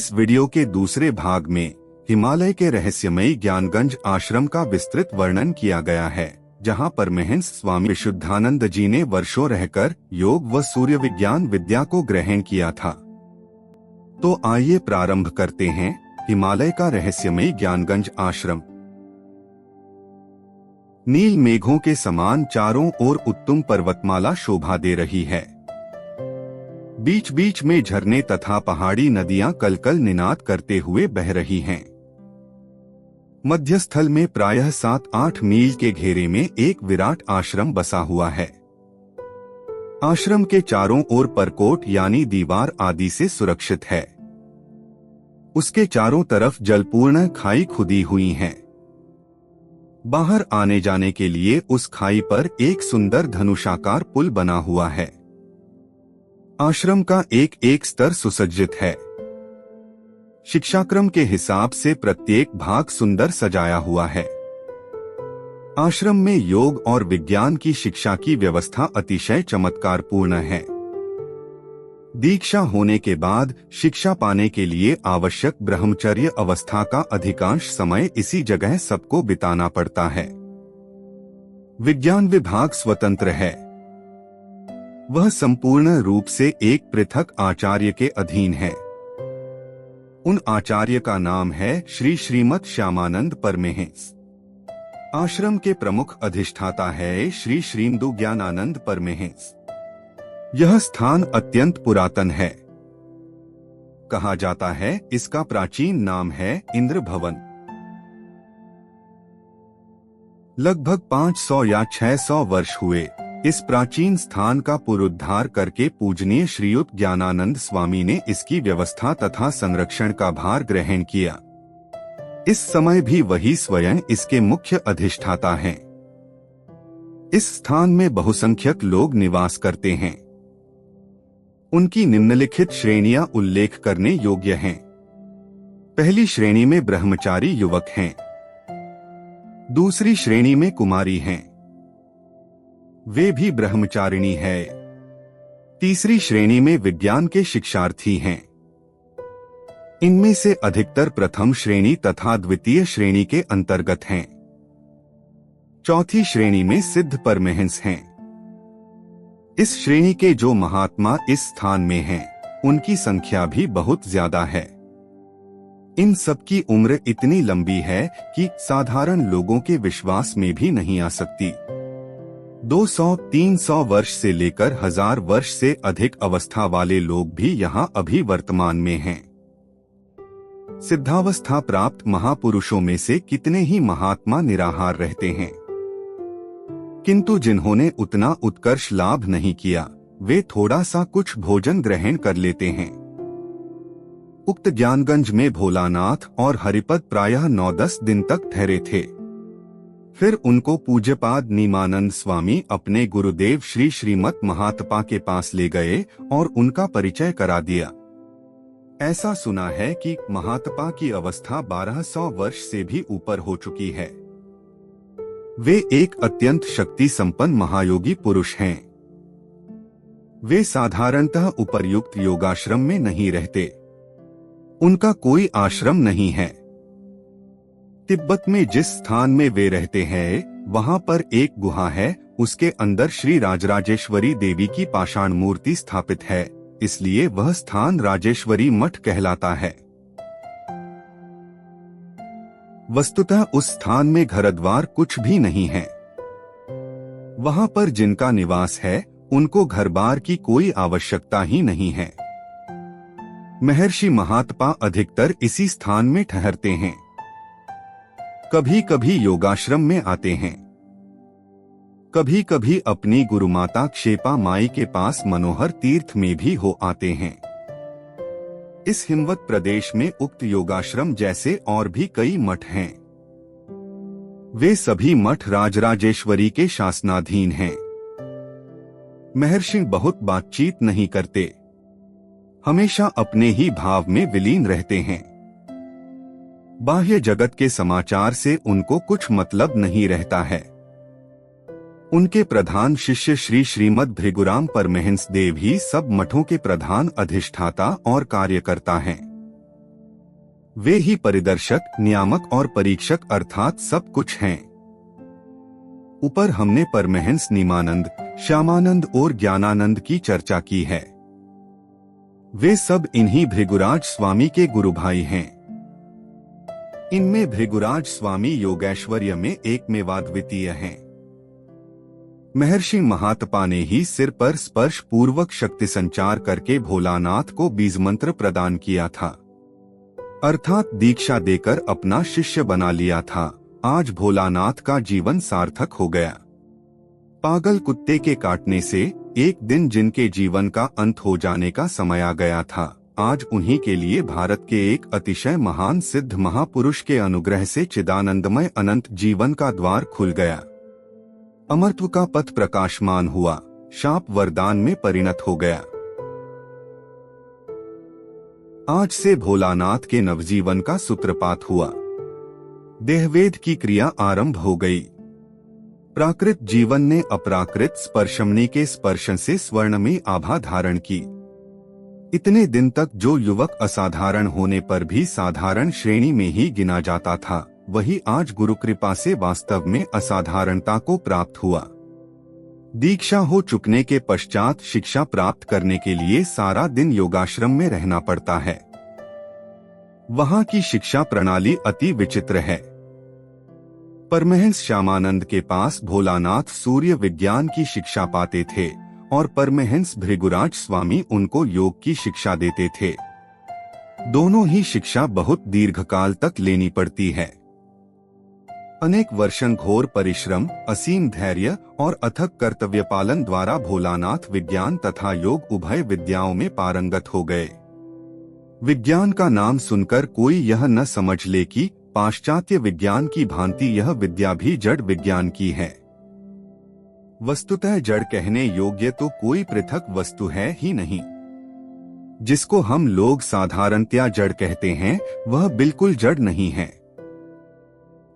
इस वीडियो के दूसरे भाग में हिमालय के रहस्यमयी ज्ञानगंज आश्रम का विस्तृत वर्णन किया गया है, जहां परमहंस स्वामी विशुद्धानंद जी ने वर्षों रहकर योग व सूर्य विज्ञान विद्या को ग्रहण किया था। तो आइए प्रारंभ करते हैं हिमालय का रहस्यमयी ज्ञानगंज आश्रम। नील मेघों के समान चारों ओर उत्तुंग पर्वतमाला शोभा दे रही है। बीच बीच में झरने तथा पहाड़ी नदियां कलकल निनाद करते हुए बह रही हैं। मध्यस्थल में प्रायः 7-8 मील के घेरे में एक विराट आश्रम बसा हुआ है। आश्रम के चारों ओर परकोट यानी दीवार आदि से सुरक्षित है। उसके चारों तरफ जलपूर्ण खाई खुदी हुई हैं। बाहर आने जाने के लिए उस खाई पर एक सुंदर धनुषाकार पुल बना हुआ है। आश्रम का एक एक स्तर सुसज्जित है। शिक्षाक्रम के हिसाब से प्रत्येक भाग सुंदर सजाया हुआ है। आश्रम में योग और विज्ञान की शिक्षा की व्यवस्था अतिशय चमत्कारपूर्ण है। दीक्षा होने के बाद शिक्षा पाने के लिए आवश्यक ब्रह्मचर्य अवस्था का अधिकांश समय इसी जगह सबको बिताना पड़ता है। विज्ञान विभाग स्वतंत्र है। वह संपूर्ण रूप से एक पृथक आचार्य के अधीन है। उन आचार्य का नाम है श्री श्रीमत श्यामानंद परमहंस। आश्रम के प्रमुख अधिष्ठाता है श्री श्रीमदु ज्ञानानंद परमहंस। यह स्थान अत्यंत पुरातन है। कहा जाता है इसका प्राचीन नाम है इंद्र भवन। लगभग 500 या 600 वर्ष हुए इस प्राचीन स्थान का पुनरुद्धार करके पूजनीय श्रीयुत ज्ञानानंद स्वामी ने इसकी व्यवस्था तथा संरक्षण का भार ग्रहण किया। इस समय भी वही स्वयं इसके मुख्य अधिष्ठाता हैं। इस स्थान में बहुसंख्यक लोग निवास करते हैं। उनकी निम्नलिखित श्रेणियां उल्लेख करने योग्य हैं। पहली श्रेणी में ब्रह्मचारी युवक हैं। दूसरी श्रेणी में कुमारी हैं। वे भी ब्रह्मचारिणी है। तीसरी श्रेणी में विज्ञान के शिक्षार्थी हैं। इनमें से अधिकतर प्रथम श्रेणी तथा द्वितीय श्रेणी के अंतर्गत हैं। चौथी श्रेणी में सिद्ध परमहंस हैं। इस श्रेणी के जो महात्मा इस स्थान में हैं, उनकी संख्या भी बहुत ज्यादा है। इन सबकी उम्र इतनी लंबी है कि साधारण लोगों के विश्वास में भी नहीं आ सकती। 200-300 वर्ष से लेकर 1000 वर्ष से अधिक अवस्था वाले लोग भी यहाँ अभी वर्तमान में हैं। सिद्धावस्था प्राप्त महापुरुषों में से कितने ही महात्मा निराहार रहते हैं, किंतु जिन्होंने उतना उत्कर्ष लाभ नहीं किया, वे थोड़ा सा कुछ भोजन ग्रहण कर लेते हैं। उक्त ज्ञानगंज में भोलानाथ और हरिपद प्रायः 9-10 दिन तक ठहरे थे। फिर उनको पूज्यपाद नीमानंद स्वामी अपने गुरुदेव श्री श्रीमत महात्पा के पास ले गए और उनका परिचय करा दिया। ऐसा सुना है कि महात्पा की अवस्था 1200 वर्ष से भी ऊपर हो चुकी है। वे एक अत्यंत शक्ति संपन्न महायोगी पुरुष हैं। वे साधारणतः उपर्युक्त योगाश्रम में नहीं रहते। उनका कोई आश्रम नहीं है। तिब्बत में जिस स्थान में वे रहते हैं, वहां पर एक गुहा है। उसके अंदर श्री राजराजेश्वरी देवी की पाषाण मूर्ति स्थापित है, इसलिए वह स्थान राजेश्वरी मठ कहलाता है। वस्तुतः उस स्थान में घरद्वार कुछ भी नहीं है। वहां पर जिनका निवास है, उनको घर-बार की कोई आवश्यकता ही नहीं है। महर्षि महात्पा अधिकतर इसी स्थान में ठहरते हैं। कभी कभी योगाश्रम में आते हैं। कभी कभी अपनी गुरुमाता क्षेपा माई के पास मनोहर तीर्थ में भी हो आते हैं। इस हिमवत प्रदेश में उक्त योगाश्रम जैसे और भी कई मठ हैं। वे सभी मठ राजराजेश्वरी के शासनाधीन हैं। महर्षि बहुत बातचीत नहीं करते, हमेशा अपने ही भाव में विलीन रहते हैं। बाह्य जगत के समाचार से उनको कुछ मतलब नहीं रहता है। उनके प्रधान शिष्य श्री श्रीमद भृगुराम परमहंस देव ही सब मठों के प्रधान अधिष्ठाता और कार्यकर्ता हैं। वे ही परिदर्शक, नियामक और परीक्षक अर्थात सब कुछ हैं। ऊपर हमने परमहंस निमानंद, श्यामानंद और ज्ञानानंद की चर्चा की है। वे सब इन्हीं भृगुराज स्वामी के गुरु भाई हैं। इनमें भृगुराज स्वामी योगैश्वर्य में एकमेवाद्वितीय हैं। महर्षि महातपा ने ही सिर पर स्पर्श पूर्वक शक्ति संचार करके भोलानाथ को बीज मंत्र प्रदान किया था, अर्थात दीक्षा देकर अपना शिष्य बना लिया था। आज भोलानाथ का जीवन सार्थक हो गया। पागल कुत्ते के काटने से एक दिन जिनके जीवन का अंत हो जाने का समय आ गया था, आज उन्हीं के लिए भारत के एक अतिशय महान सिद्ध महापुरुष के अनुग्रह से चिदानंदमय अनंत जीवन का द्वार खुल गया। अमरत्व का पथ प्रकाशमान हुआ, शाप वरदान में परिणत हो गया। आज से भोलानाथ के नवजीवन का सूत्रपात हुआ। देहवेद की क्रिया आरंभ हो गई। प्राकृत जीवन ने अपराकृत स्पर्शमणि के स्पर्शन से स्वर्ण में आभा धारण की। इतने दिन तक जो युवक असाधारण होने पर भी साधारण श्रेणी में ही गिना जाता था, वही आज गुरु कृपा से वास्तव में असाधारणता को प्राप्त हुआ। दीक्षा हो चुकने के पश्चात शिक्षा प्राप्त करने के लिए सारा दिन योगाश्रम में रहना पड़ता है। वहां की शिक्षा प्रणाली अति विचित्र है। परमहंस श्यामानंद के पास भोलानाथ सूर्य विज्ञान की शिक्षा पाते थे और परमहंस भृगुराज स्वामी उनको योग की शिक्षा देते थे। दोनों ही शिक्षा बहुत दीर्घकाल तक लेनी पड़ती है। अनेक वर्षों घोर परिश्रम, असीम धैर्य और अथक कर्तव्य पालन द्वारा भोलानाथ विज्ञान तथा योग उभय विद्याओं में पारंगत हो गए। विज्ञान का नाम सुनकर कोई यह न समझ ले कि पाश्चात्य विज्ञान की भांति यह विद्या भी जड़ विज्ञान की है। वस्तुतः जड़ कहने योग्य तो कोई पृथक वस्तु है ही नहीं। जिसको हम लोग साधारणतया जड़ कहते हैं, वह बिल्कुल जड़ नहीं है।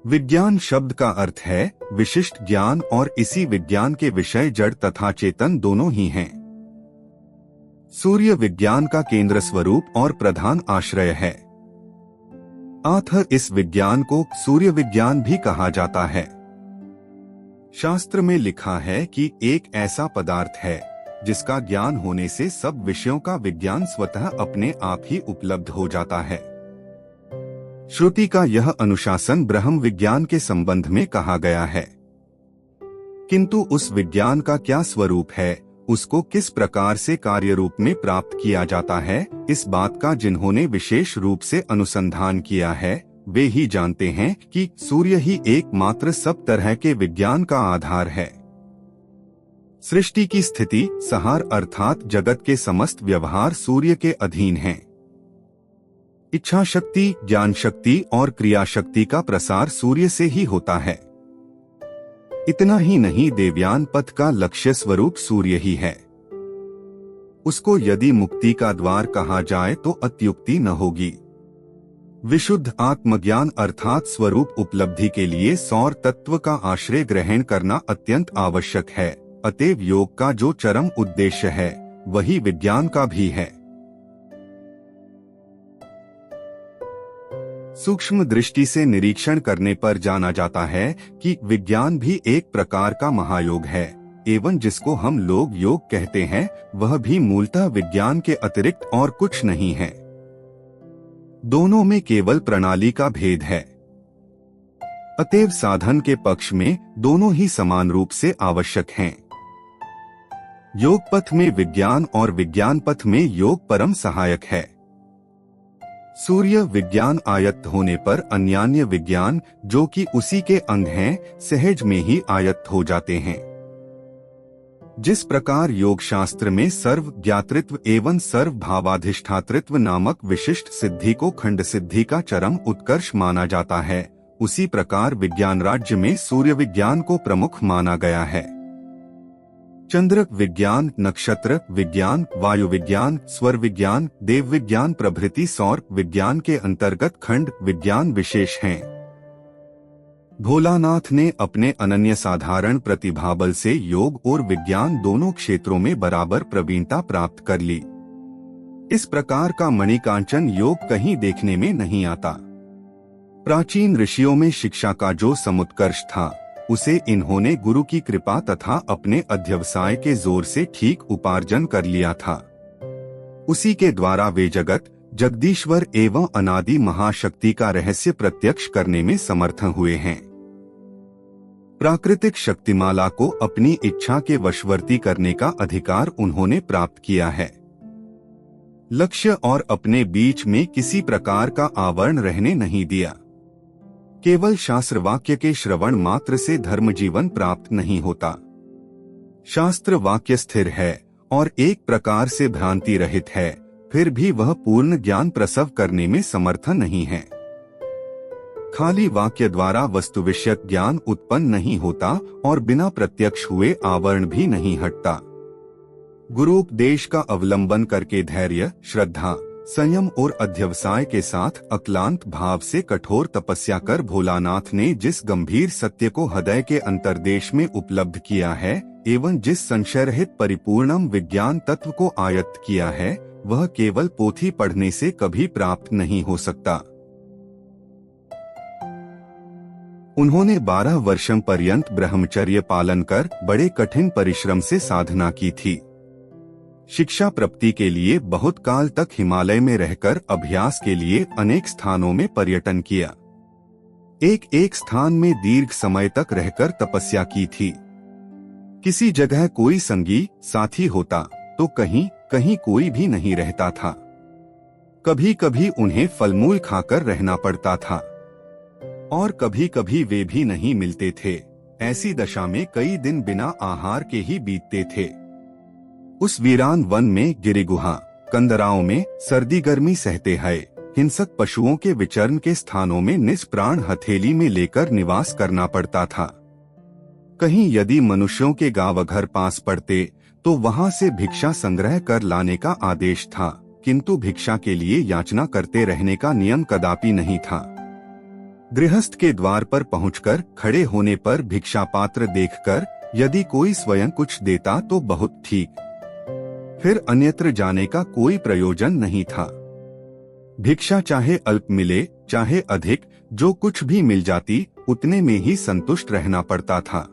विज्ञान शब्द का अर्थ है विशिष्ट ज्ञान, और इसी विज्ञान के विषय जड़ तथा चेतन दोनों ही हैं। सूर्य विज्ञान का केंद्र स्वरूप और प्रधान आश्रय है। अतः इस विज्ञान को सूर्य विज्ञान भी कहा जाता है। शास्त्र में लिखा है कि एक ऐसा पदार्थ है जिसका ज्ञान होने से सब विषयों का विज्ञान स्वतः अपने आप ही उपलब्ध हो जाता है। श्रुति का यह अनुशासन ब्रह्म विज्ञान के संबंध में कहा गया है। किंतु उस विज्ञान का क्या स्वरूप है, उसको किस प्रकार से कार्य रूप में प्राप्त किया जाता है, इस बात का जिन्होंने विशेष रूप से अनुसंधान किया है, वे ही जानते हैं कि सूर्य ही एकमात्र सब तरह के विज्ञान का आधार है। सृष्टि की स्थिति संहार अर्थात जगत के समस्त व्यवहार सूर्य के अधीन हैं। इच्छा शक्ति, ज्ञान शक्ति और क्रिया शक्ति का प्रसार सूर्य से ही होता है। इतना ही नहीं, देवयान पथ का लक्ष्य स्वरूप सूर्य ही है। उसको यदि मुक्ति का द्वार कहा जाए तो अत्युक्ति न होगी। विशुद्ध आत्मज्ञान अर्थात स्वरूप उपलब्धि के लिए सौर तत्व का आश्रय ग्रहण करना अत्यंत आवश्यक है। अतएव योग का जो चरम उद्देश्य है, वही विज्ञान का भी है। सूक्ष्म दृष्टि से निरीक्षण करने पर जाना जाता है कि विज्ञान भी एक प्रकार का महायोग है, एवं जिसको हम लोग योग कहते हैं, वह भी मूलतः विज्ञान के अतिरिक्त और कुछ नहीं है। दोनों में केवल प्रणाली का भेद है। अतएव साधन के पक्ष में दोनों ही समान रूप से आवश्यक हैं। योग पथ में विज्ञान और विज्ञान पथ में योग परम सहायक है। सूर्य विज्ञान आयत्त होने पर अन्यान्य विज्ञान, जो कि उसी के अंग हैं, सहज में ही आयत्त हो जाते हैं। जिस प्रकार योग शास्त्र में सर्व ज्ञातृत्व एवं सर्व भावाधिष्ठातृत्व नामक विशिष्ट सिद्धि को खंड सिद्धि का चरम उत्कर्ष माना जाता है, उसी प्रकार विज्ञान राज्य में सूर्य विज्ञान को प्रमुख माना गया है। चंद्र विज्ञान, नक्षत्र विज्ञान, वायु विज्ञान, स्वर विज्ञान, देव विज्ञान प्रभृति सौर विज्ञान के अंतर्गत खंड विज्ञान विशेष हैं। भोलानाथ ने अपने अनन्य साधारण प्रतिभा बल से योग और विज्ञान दोनों क्षेत्रों में बराबर प्रवीणता प्राप्त कर ली। इस प्रकार का मणिकांचन योग कहीं देखने में नहीं आता। प्राचीन ऋषियों में शिक्षा का जो समुत्कर्ष था, उसे इन्होंने गुरु की कृपा तथा अपने अध्यवसाय के जोर से ठीक उपार्जन कर लिया था। उसी के द्वारा वे जगत, जगदीश्वर एवं अनादि महाशक्ति का रहस्य प्रत्यक्ष करने में समर्थ हुए हैं। प्राकृतिक शक्तिमाला को अपनी इच्छा के वशवर्ती करने का अधिकार उन्होंने प्राप्त किया है। लक्ष्य और अपने बीच में किसी प्रकार का आवरण रहने नहीं दिया। केवल शास्त्र वाक्य के श्रवण मात्र से धर्म जीवन प्राप्त नहीं होता। शास्त्र वाक्य स्थिर है और एक प्रकार से भ्रांति रहित है, फिर भी वह पूर्ण ज्ञान प्रसव करने में समर्थ नहीं है। खाली वाक्य द्वारा वस्तु विषयक ज्ञान उत्पन्न नहीं होता और बिना प्रत्यक्ष हुए आवरण भी नहीं हटता। गुरुपदेश का अवलंबन करके धैर्य, श्रद्धा, संयम और अध्यवसाय के साथ अक्लांत भाव से कठोर तपस्या कर भोलानाथ ने जिस गंभीर सत्य को हृदय के अंतर्देश में उपलब्ध किया है एवं जिस संशय रहित परिपूर्णम विज्ञान तत्व को आयत्त किया है, वह केवल पोथी पढ़ने से कभी प्राप्त नहीं हो सकता। उन्होंने 12 वर्षों पर्यंत ब्रह्मचर्य पालन कर बड़े कठिन परिश्रम से साधना की थी। शिक्षा प्राप्ति के लिए बहुत काल तक हिमालय में रहकर अभ्यास के लिए अनेक स्थानों में पर्यटन किया। एक एक स्थान में दीर्घ समय तक रहकर तपस्या की थी। किसी जगह कोई संगी साथी होता तो कहीं कहीं कोई भी नहीं रहता था। कभी कभी उन्हें फलमूल खाकर रहना पड़ता था और कभी कभी वे भी नहीं मिलते थे। ऐसी दशा में कई दिन बिना आहार के ही बीतते थे। उस वीरान वन में गिरिगुहा, कंदराओं में सर्दी गर्मी सहते हैं, हिंसक पशुओं के विचरण के स्थानों में निष्प्राण हथेली में लेकर निवास करना पड़ता था। कहीं यदि मनुष्यों के गांव घर पास पड़ते तो वहां से भिक्षा संग्रह कर लाने का आदेश था, किंतु भिक्षा के लिए याचना करते रहने का नियम कदापि नहीं था। गृहस्थ के द्वार पर पहुंचकर खड़े होने पर भिक्षा पात्र देखकर यदि कोई स्वयं कुछ देता तो बहुत ठीक, फिर अन्यत्र जाने का कोई प्रयोजन नहीं था। भिक्षा चाहे अल्प मिले चाहे अधिक, जो कुछ भी मिल जाती उतने में ही संतुष्ट रहना पड़ता था।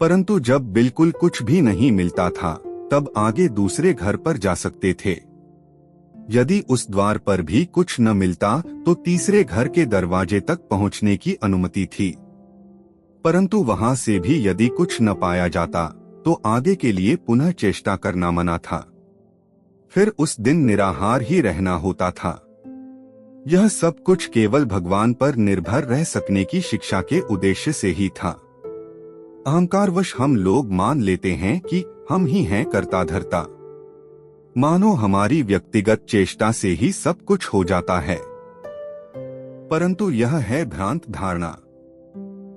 परंतु जब बिल्कुल कुछ भी नहीं मिलता था तब आगे दूसरे घर पर जा सकते थे। यदि उस द्वार पर भी कुछ न मिलता तो तीसरे घर के दरवाजे तक पहुंचने की अनुमति थी। परंतु वहां से भी यदि कुछ न पाया जाता तो आगे के लिए पुनः चेष्टा करना मना था। फिर उस दिन निराहार ही रहना होता था। यह सब कुछ केवल भगवान पर निर्भर रह सकने की शिक्षा के उद्देश्य से ही था। अहंकारवश हम लोग मान लेते हैं कि हम ही हैं कर्ता धर्ता, मानो हमारी व्यक्तिगत चेष्टा से ही सब कुछ हो जाता है। परंतु यह है भ्रांत धारणा।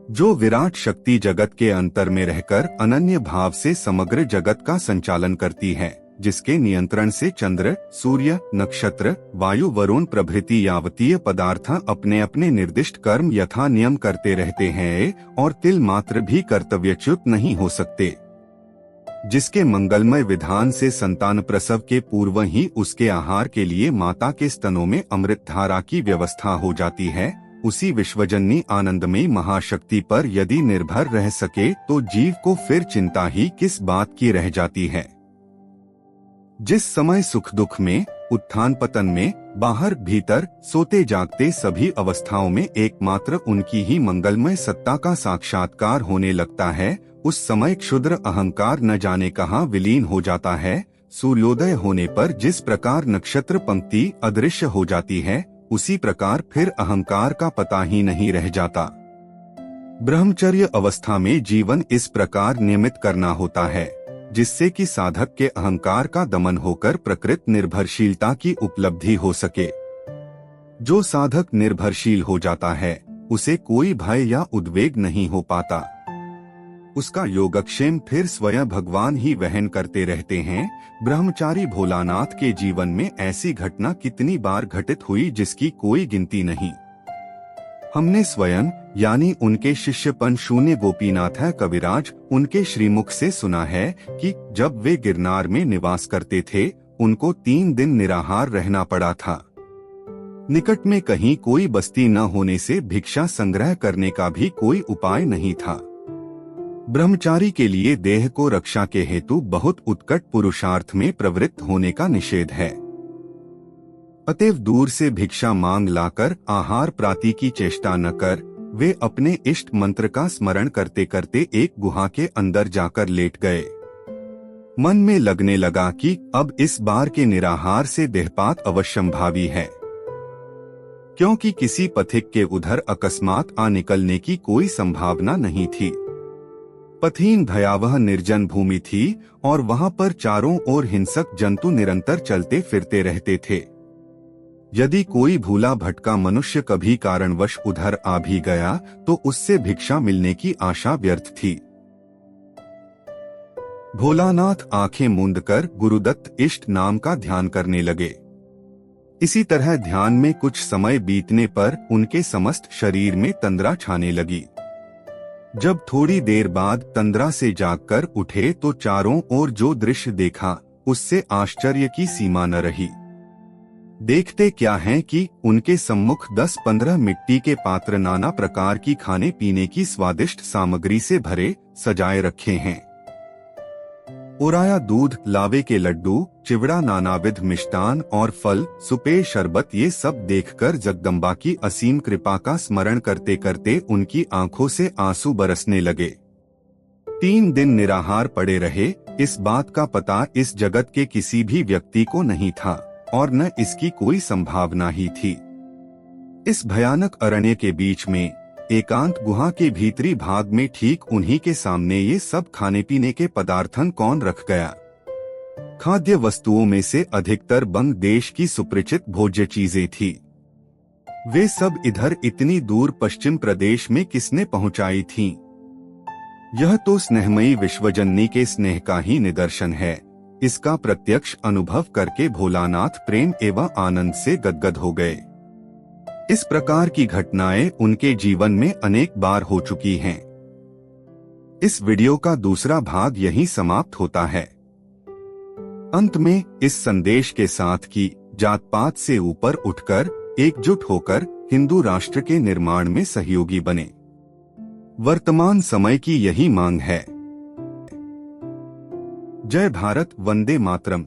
जो विराट शक्ति जगत के अंतर में रहकर अनन्य भाव से समग्र जगत का संचालन करती है, जिसके नियंत्रण से चंद्र, सूर्य, नक्षत्र, वायु, वरुण प्रभृति यावतीय पदार्थ अपने अपने निर्दिष्ट कर्म यथा नियम करते रहते हैं और तिल मात्र भी कर्तव्यच्युत नहीं हो सकते, जिसके मंगलमय विधान से संतान प्रसव के पूर्व ही उसके आहार के लिए माता के स्तनों में अमृत धारा की व्यवस्था हो जाती है, उसी विश्वजननी आनंदमयी महाशक्ति पर यदि निर्भर रह सके तो जीव को फिर चिंता ही किस बात की रह जाती है। जिस समय सुख दुख में, उत्थान पतन में, बाहर भीतर, सोते जागते सभी अवस्थाओं में एकमात्र उनकी ही मंगलमय सत्ता का साक्षात्कार होने लगता है, उस समय क्षुद्र अहंकार न जाने कहाँ विलीन हो जाता है। सूर्योदय होने पर जिस प्रकार नक्षत्र पंक्ति अदृश्य हो जाती है, उसी प्रकार फिर अहंकार का पता ही नहीं रह जाता। ब्रह्मचर्य अवस्था में जीवन इस प्रकार नियमित करना होता है जिससे कि साधक के अहंकार का दमन होकर प्रकृत निर्भरशीलता की उपलब्धि हो सके। जो साधक निर्भरशील हो जाता है उसे कोई भय या उद्वेग नहीं हो पाता। उसका योगक्षेम फिर स्वयं भगवान ही वहन करते रहते हैं। ब्रह्मचारी भोलानाथ के जीवन में ऐसी घटना कितनी बार घटित हुई जिसकी कोई गिनती नहीं। हमने स्वयं यानी उनके शिष्यपन शून्य गोपीनाथ कविराज उनके श्रीमुख से सुना है कि जब वे गिरनार में निवास करते थे उनको 3 दिन निराहार रहना पड़ा था। निकट में कहीं कोई बस्ती न होने से भिक्षा संग्रह करने का भी कोई उपाय नहीं था। ब्रह्मचारी के लिए देह को रक्षा के हेतु बहुत उत्कट पुरुषार्थ में प्रवृत्त होने का निषेध है। अतएव दूर से भिक्षा मांग लाकर आहार प्राप्ति की चेष्टा न कर वे अपने इष्ट मंत्र का स्मरण करते करते एक गुहा के अंदर जाकर लेट गए। मन में लगने लगा कि अब इस बार के निराहार से देहपात अवश्यंभावी है, क्योंकि किसी पथिक के उधर अकस्मात आ निकलने की कोई संभावना नहीं थी। पथहीन भयावह निर्जन भूमि थी और वहां पर चारों ओर हिंसक जंतु निरंतर चलते फिरते रहते थे। यदि कोई भूला भटका मनुष्य कभी कारणवश उधर आ भी गया तो उससे भिक्षा मिलने की आशा व्यर्थ थी। भोलानाथ आंखें मूंदकर गुरुदत्त इष्ट नाम का ध्यान करने लगे। इसी तरह ध्यान में कुछ समय बीतने पर उनके समस्त शरीर में तंद्रा छाने लगी। जब थोड़ी देर बाद तंद्रा से जागकर उठे तो चारों ओर जो दृश्य देखा उससे आश्चर्य की सीमा न रही। देखते क्या है कि उनके सम्मुख 10-15 मिट्टी के पात्र नाना प्रकार की खाने पीने की स्वादिष्ट सामग्री से भरे सजाए रखे हैं। उराया दूध, लावे के लड्डू, चिवड़ा, नानाविध मिष्टान और फल, सुपे, शरबत, ये सब देखकर जगदम्बा की असीम कृपा का स्मरण करते करते उनकी आंखों से आंसू बरसने लगे। 3 दिन निराहार पड़े रहे, इस बात का पता इस जगत के किसी भी व्यक्ति को नहीं था और न इसकी कोई संभावना ही थी। इस भयानक अरण्य के बीच में एकांत गुहा के भीतरी भाग में ठीक उन्हीं के सामने ये सब खाने पीने के पदार्थन कौन रख गया। खाद्य वस्तुओं में से अधिकतर बंग देश की सुपरिचित भोज्य चीजें थी। वे सब इधर इतनी दूर पश्चिम प्रदेश में किसने पहुंचाई थीं? यह तो स्नेहमयी विश्वजननी के स्नेह का ही निदर्शन है। इसका प्रत्यक्ष अनुभव करके भोलानाथ प्रेम एवं आनंद से गदगद हो गए। इस प्रकार की घटनाएं उनके जीवन में अनेक बार हो चुकी हैं। इस वीडियो का दूसरा भाग यहीं समाप्त होता है। अंत में इस संदेश के साथ कि जात पात से ऊपर उठकर एकजुट होकर हिंदू राष्ट्र के निर्माण में सहयोगी बने। वर्तमान समय की यही मांग है। जय भारत, वंदे मातरम।